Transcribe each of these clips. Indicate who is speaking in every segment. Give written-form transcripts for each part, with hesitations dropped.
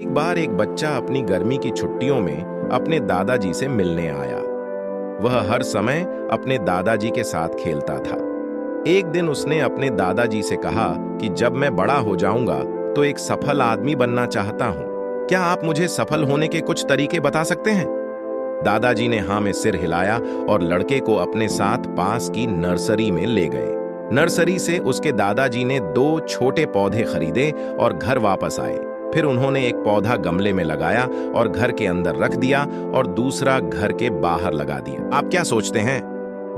Speaker 1: एक बार एक बच्चा अपनी गर्मी की छुट्टियों में अपने दादाजी से मिलने आया। वह हर समय अपने दादाजी के साथ खेलता था। एक दिन उसने अपने दादाजी से कहा कि जब मैं बड़ा हो जाऊंगा तो एक सफल आदमी बनना चाहता हूं। क्या आप मुझे सफल होने के कुछ तरीके बता सकते हैं? दादाजी ने हाँ में सिर हिलाया और लड़के को अपने साथ पास की नर्सरी में ले गए। नर्सरी से उसके दादाजी ने 2 छोटे पौधे खरीदे और घर वापस आए। फिर उन्होंने एक पौधा गमले में लगाया और घर के अंदर रख दिया और दूसरा घर के बाहर लगा दिया। आप क्या सोचते हैं,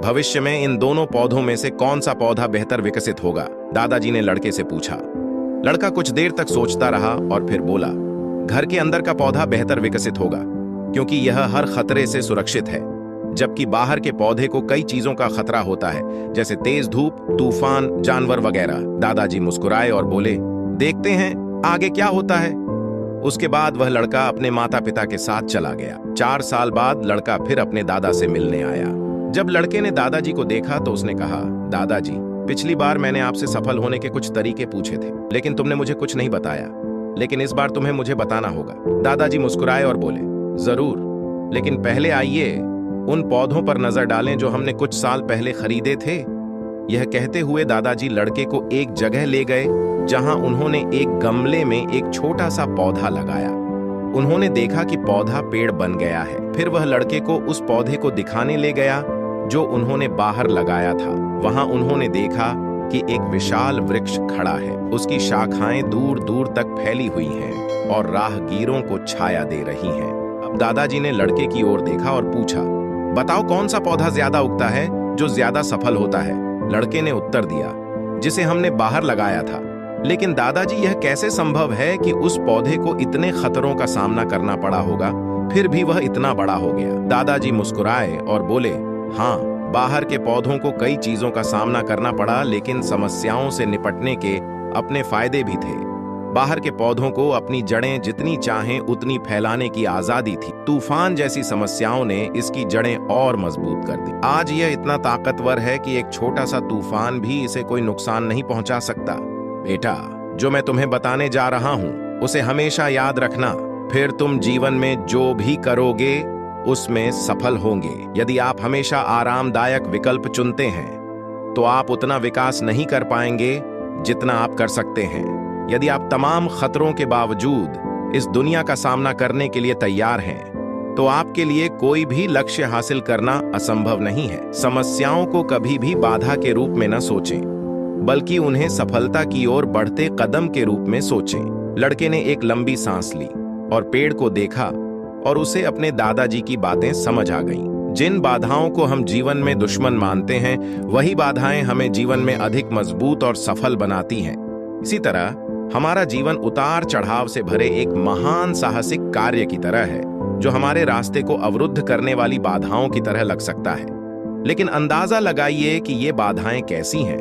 Speaker 1: भविष्य में इन दोनों पौधों में से कौन सा पौधा बेहतर विकसित होगा? दादाजी ने लड़के से पूछा। लड़का कुछ देर तक सोचता रहा और फिर बोला, घर के अंदर का पौधा बेहतर विकसित होगा क्योंकि यह हर खतरे से सुरक्षित है, जबकि बाहर के पौधे को कई चीजों का खतरा होता है, जैसे तेज धूप, तूफान, जानवर वगैरह। दादाजी मुस्कुराए और बोले, देखते हैं आगे क्या होता है। उसके बाद वह लड़का अपने माता पिता के साथ चला गया। 4 साल बाद लड़का फिर अपने दादा से मिलने आया। जब लड़के ने दादाजी को देखा तो उसने कहा, दादाजी, पिछली बार मैंने आपसे सफल होने के कुछ तरीके पूछे थे, लेकिन तुमने मुझे कुछ नहीं बताया, लेकिन इस बार तुम्हें मुझे बताना होगा। दादाजी मुस्कुराए और बोले, जरूर, लेकिन पहले आइए उन पौधों पर नजर डालें जो हमने कुछ साल पहले खरीदे थे। यह कहते हुए दादाजी लड़के को एक जगह ले गए जहां उन्होंने एक गमले में एक छोटा सा पौधा लगाया। उन्होंने देखा कि पौधा पेड़ बन गया है। फिर वह लड़के को उस पौधे को दिखाने ले गया जो उन्होंने बाहर लगाया था। वहां उन्होंने देखा कि एक विशाल वृक्ष खड़ा है। उसकी शाखाएं दूर दूर तक फैली हुई हैं और राहगीरों को छाया दे रही हैं। अब दादाजी ने लड़के की ओर देखा और पूछा, बताओ कौन सा पौधा ज्यादा उगता है, जो ज्यादा सफल होता है? लड़के ने उत्तर दिया, जिसे हमने बाहर लगाया था। लेकिन दादाजी, यह कैसे संभव है कि उस पौधे को इतने खतरों का सामना करना पड़ा होगा, फिर भी वह इतना बड़ा हो गया? दादाजी मुस्कुराए और बोले, हाँ, बाहर के पौधों को कई चीजों का सामना करना पड़ा, लेकिन समस्याओं से निपटने के अपने फायदे भी थे। बाहर के पौधों को अपनी जड़ें जितनी चाहें उतनी फैलाने की आजादी थी। तूफान जैसी समस्याओं ने इसकी जड़ें और मजबूत कर दी। आज यह इतना ताकतवर है कि एक छोटा सा तूफान भी इसे कोई नुकसान नहीं पहुंचा सकता। बेटा, जो मैं तुम्हें बताने जा रहा हूं उसे हमेशा याद रखना, फिर तुम जीवन में जो भी करोगे उसमें सफल होंगे। यदि आप हमेशा आरामदायक विकल्प चुनते हैं तो आप उतना विकास नहीं कर पाएंगे जितना आप कर सकते हैं। यदि आप तमाम खतरों के बावजूद इस दुनिया का सामना करने के लिए तैयार हैं, तो आपके लिए कोई भी लक्ष्य हासिल करना असंभव नहीं है। समस्याओं को कभी भी बाधा के रूप में न सोचें, बल्कि उन्हें सफलता की ओर बढ़ते कदम के रूप में सोचें। लड़के ने एक लंबी सांस ली और पेड़ को देखा और उसे अपने दादाजी की बातें समझ आ गईं। जिन बाधाओं को हम जीवन में दुश्मन मानते हैं, वही बाधाएं हमें जीवन में अधिक मजबूत और सफल बनाती हैं। इसी तरह हमारा जीवन उतार चढ़ाव से भरे एक महान साहसिक कार्य की तरह है, जो हमारे रास्ते को अवरुद्ध करने वाली बाधाओं की तरह लग सकता है। लेकिन अंदाजा लगाइए कि ये बाधाएं कैसी हैं,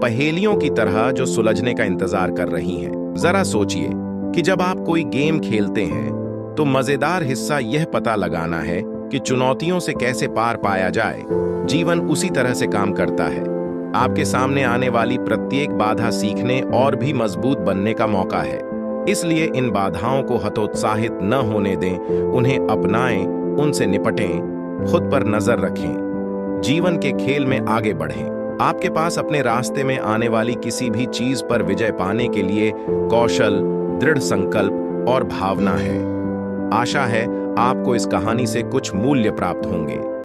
Speaker 1: पहेलियों की तरह जो सुलझने का इंतजार कर रही हैं। जरा सोचिए कि जब आप कोई गेम खेलते हैं तो मजेदार हिस्सा यह पता लगाना है कि चुनौतियों से कैसे पार पाया जाए। जीवन उसी तरह से काम करता है। आपके सामने आने वाली प्रत्येक बाधा सीखने और भी मजबूत बनने का मौका है। इसलिए इन बाधाओं को हतोत्साहित न होने दें, उन्हें अपनाएं, उनसे निपटें, खुद पर नजर रखें, जीवन के खेल में आगे बढ़ें। आपके पास अपने रास्ते में आने वाली किसी भी चीज पर विजय पाने के लिए कौशल, दृढ़ संकल्प और भावना है। आशा है आपको इस कहानी से कुछ मूल्य प्राप्त होंगे।